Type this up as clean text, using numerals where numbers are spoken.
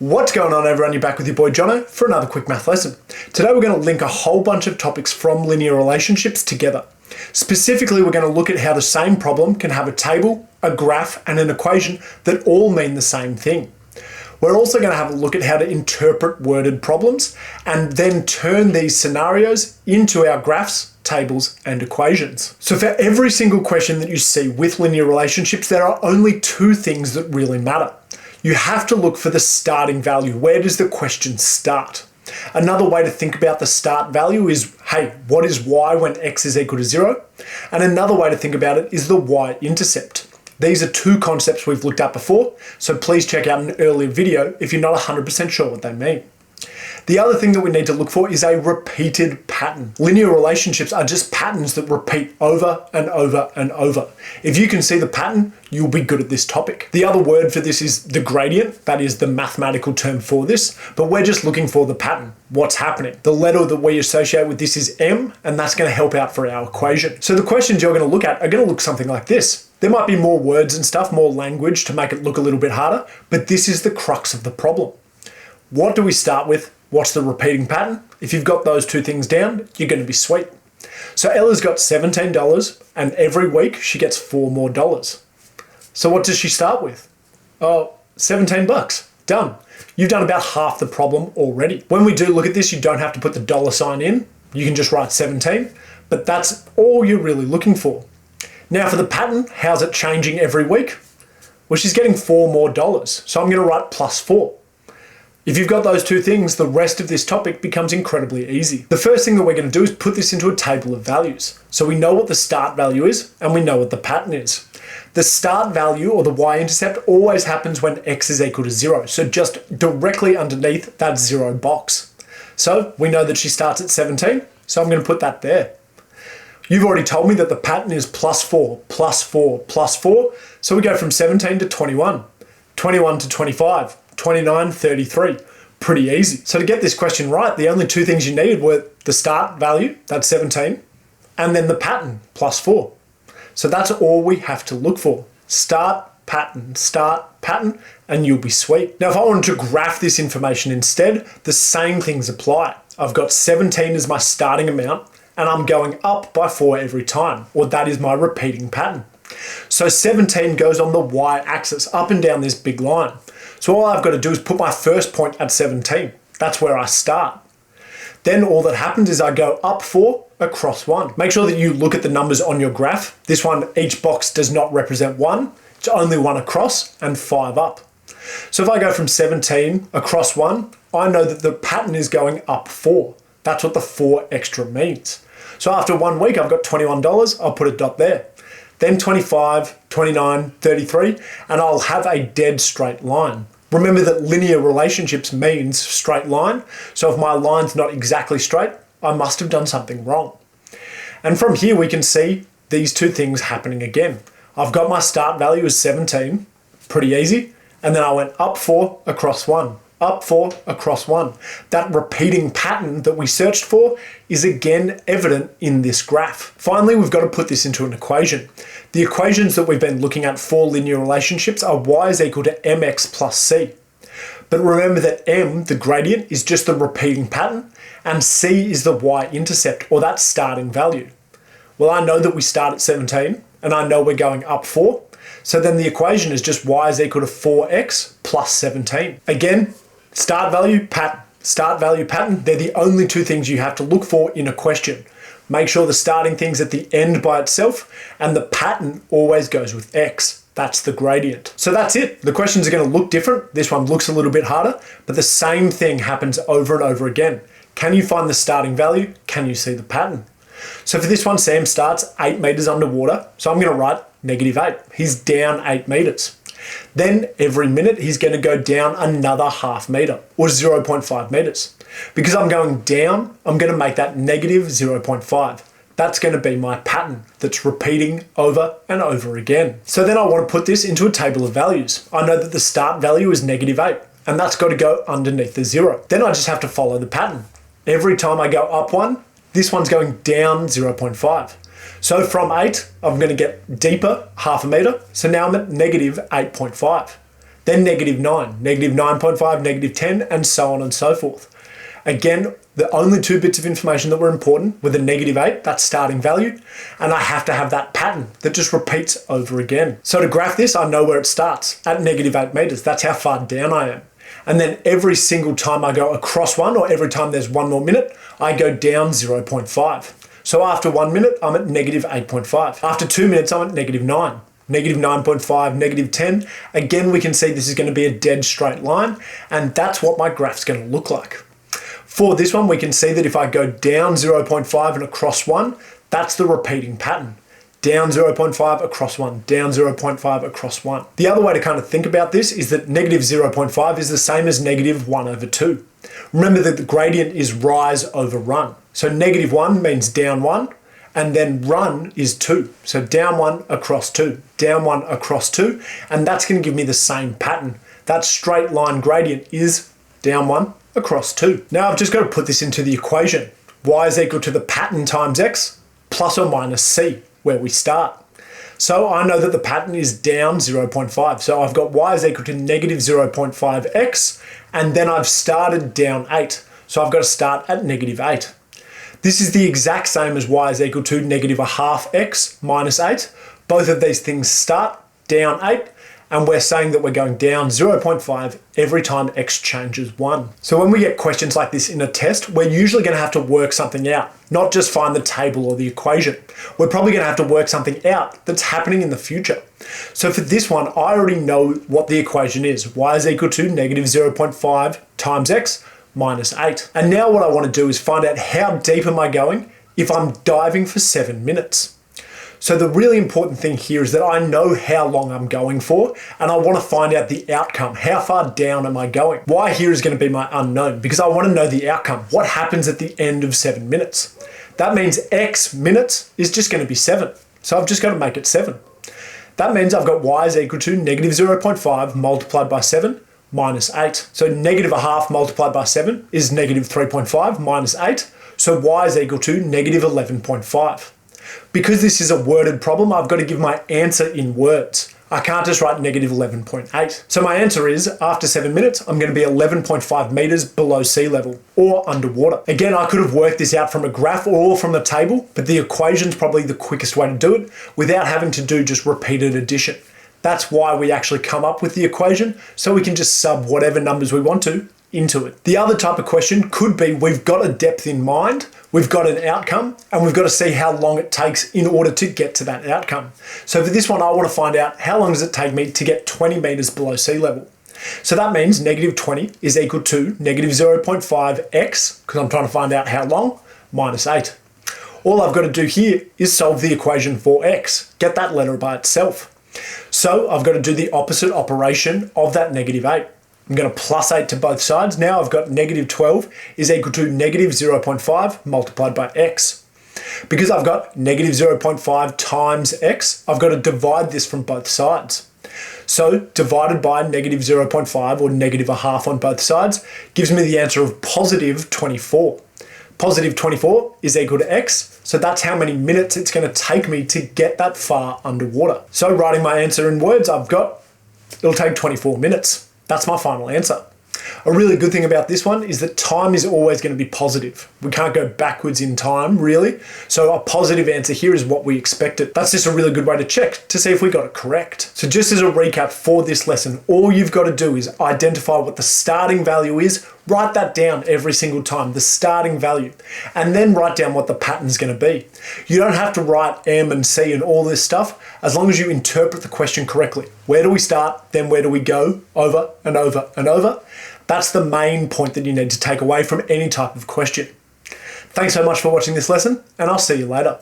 What's going on everyone, you're back with your boy Jono for another quick math lesson. Today we're going to link a whole bunch of topics from linear relationships together. Specifically, we're going to look at how the same problem can have a table, a graph, and an equation that all mean the same thing. We're also going to have a look at how to interpret worded problems and then turn these scenarios into our graphs, tables, and equations. So for every single question that you see with linear relationships, there are only two things that really matter. You have to look for the starting value. Where does the question start? Another way to think about the start value is, hey, what is y when x is equal to 0? And another way to think about it is the y-intercept. These are two concepts we've looked at before, so please check out an earlier video if you're not 100% sure what they mean. The other thing that we need to look for is a repeated pattern. Linear relationships are just patterns that repeat over and over and over. If you can see the pattern, you'll be good at this topic. The other word for this is the gradient. That is the mathematical term for this, but we're just looking for the pattern. What's happening? The letter that we associate with this is m, and that's going to help out for our equation. So the questions you're going to look at are going to look something like this. There might be more words and stuff, more language to make it look a little bit harder, but this is the crux of the problem. What do we start with? What's the repeating pattern? If you've got those two things down, you're going to be sweet. So Ella's got $17 and every week she gets $4 more. So what does she start with? Oh, 17 bucks. Done. You've done about half the problem already. When we do look at this, you don't have to put the dollar sign in. You can just write 17, but that's all you're really looking for. Now for the pattern, how's it changing every week? Well, she's getting $4 more. So I'm going to write plus 4. If you've got those two things, the rest of this topic becomes incredibly easy. The first thing that we're going to do is put this into a table of values. So we know what the start value is and we know what the pattern is. The start value, or the y-intercept, always happens when x is equal to 0. So just directly underneath that 0 box. So we know that she starts at 17, so I'm going to put that there. You've already told me that the pattern is plus 4, plus 4, plus 4. So we go from 17 to 21, 21 to 25. 29, 33. Pretty easy. So to get this question right, the only two things you needed were the start value, that's 17, and then the pattern, plus 4. So that's all we have to look for. Start, pattern, and you'll be sweet. Now, if I wanted to graph this information instead, the same things apply. I've got 17 as my starting amount, and I'm going up by 4 every time, or that is my repeating pattern. So 17 goes on the y-axis, up and down this big line. So all I've got to do is put my first point at 17. That's where I start. Then all that happens is I go up 4, across 1. Make sure that you look at the numbers on your graph. This one, each box does not represent 1. It's only 1 across and 5 up. So if I go from 17 across 1, I know that the pattern is going up 4. That's what the 4 extra means. So after 1 week, I've got $21. I'll put a dot there. Then 25, 29, 33, and I'll have a dead straight line. Remember that linear relationships means straight line, so if my line's not exactly straight, I must have done something wrong. And from here we can see these two things happening again. I've got my start value as 17, pretty easy, and then I went up 4 across 1. Up 4 across 1. That repeating pattern that we searched for is again evident in this graph. Finally, we've got to put this into an equation. The equations that we've been looking at for linear relationships are y is equal to mx plus c. But remember that m, the gradient, is just the repeating pattern, and c is the y-intercept, or that starting value. Well, I know that we start at 17, and I know we're going up 4. So then the equation is just y is equal to 4x plus 17. Again, start value, pattern, they're the only two things you have to look for in a question. Make sure the starting thing's at the end by itself, and the pattern always goes with x. That's the gradient. So that's it. The questions are going to look different. This one looks a little bit harder, but the same thing happens over and over again. Can you find the starting value? Can you see the pattern? So for this one, Sam starts 8 meters underwater. So I'm going to write -8. He's down 8 meters. Then every minute he's going to go down another ½ meter, or 0.5 meters. Because I'm going down, I'm going to make that -0.5. That's going to be my pattern that's repeating over and over again. So then I want to put this into a table of values. I know that the start value is -8, and that's got to go underneath the 0. Then I just have to follow the pattern. Every time I go up 1, this one's going down 0.5. So from 8, I'm going to get deeper, ½ meter. So now I'm at -8.5. then -9, -9.5, -10, and so on and so forth. Again, the only two bits of information that were important were the -8, that starting value, and I have to have that pattern that just repeats over again. So to graph this, I know where it starts, at -8 meters. That's how far down I am. And then every single time I go across one, or every time there's one more minute, I go down 0.5. So after 1 minute, I'm at -8.5. After 2 minutes, I'm at -9. -9.5, -10. Again, we can see this is going to be a dead straight line, and that's what my graph's going to look like. For this one, we can see that if I go down 0.5 and across 1, that's the repeating pattern. Down 0.5, across 1, down 0.5, across 1. The other way to kind of think about this is that -0.5 is the same as -1/2. Remember that the gradient is rise over run. So -1 means down 1, and then run is 2. So down 1, across 2, down 1, across 2, and that's going to give me the same pattern. That straight line gradient is down 1, across 2. Now I've just got to put this into the equation. Y is equal to the pattern times x plus or minus c, where we start. So I know that the pattern is down 0.5. So I've got y is equal to -0.5x, and then I've started down 8. So I've got to start at -8. This is the exact same as y is equal to -1/2x minus 8. Both of these things start down 8, and we're saying that we're going down 0.5 every time x changes 1. So when we get questions like this in a test, we're usually going to have to work something out, not just find the table or the equation. We're probably going to have to work something out that's happening in the future. So for this one, I already know what the equation is. Y is equal to -0.5 times x minus 8. And now what I want to do is find out how deep am I going if I'm diving for 7 minutes. So the really important thing here is that I know how long I'm going for, and I want to find out the outcome. How far down am I going? Y here is going to be my unknown because I want to know the outcome. What happens at the end of 7 minutes? That means x minutes is just going to be 7. So I've just got to make it 7. That means I've got y is equal to -0.5 multiplied by 7 minus 8. So -1/2 multiplied by 7 is -3.5 minus 8. So y is equal to -11.5. Because this is a worded problem, I've got to give my answer in words. I can't just write -11.8. So my answer is, after 7 minutes, I'm going to be 11.5 meters below sea level, or underwater. Again, I could have worked this out from a graph or from the table, but the equation's probably the quickest way to do it without having to do just repeated addition. That's why we actually come up with the equation, so we can just sub whatever numbers we want to into it. The other type of question could be, we've got a depth in mind, we've got an outcome, and we've got to see how long it takes in order to get to that outcome. So for this one, I want to find out how long does it take me to get 20 meters below sea level. So that means -20 is equal to -0.5x, because I'm trying to find out how long, minus 8. All I've got to do here is solve the equation for x, get that letter by itself. So I've got to do the opposite operation of that -8. I'm going to plus 8 to both sides. Now I've got -12 is equal to -0.5 multiplied by x. Because I've got -0.5 times x, I've got to divide this from both sides. So divided by -0.5, or -1/2 on both sides, gives me the answer of +24. +24 is equal to x, so that's how many minutes it's going to take me to get that far underwater. So writing my answer in words, it'll take 24 minutes. That's my final answer. A really good thing about this one is that time is always going to be positive. We can't go backwards in time, really. So a positive answer here is what we expected. That's just a really good way to check to see if we got it correct. So just as a recap for this lesson, all you've got to do is identify what the starting value is, write that down every single time, the starting value, and then write down what the pattern's going to be. You don't have to write M and C and all this stuff, as long as you interpret the question correctly. Where do we start? Then where do we go? Over and over and over. That's the main point that you need to take away from any type of question. Thanks so much for watching this lesson, and I'll see you later.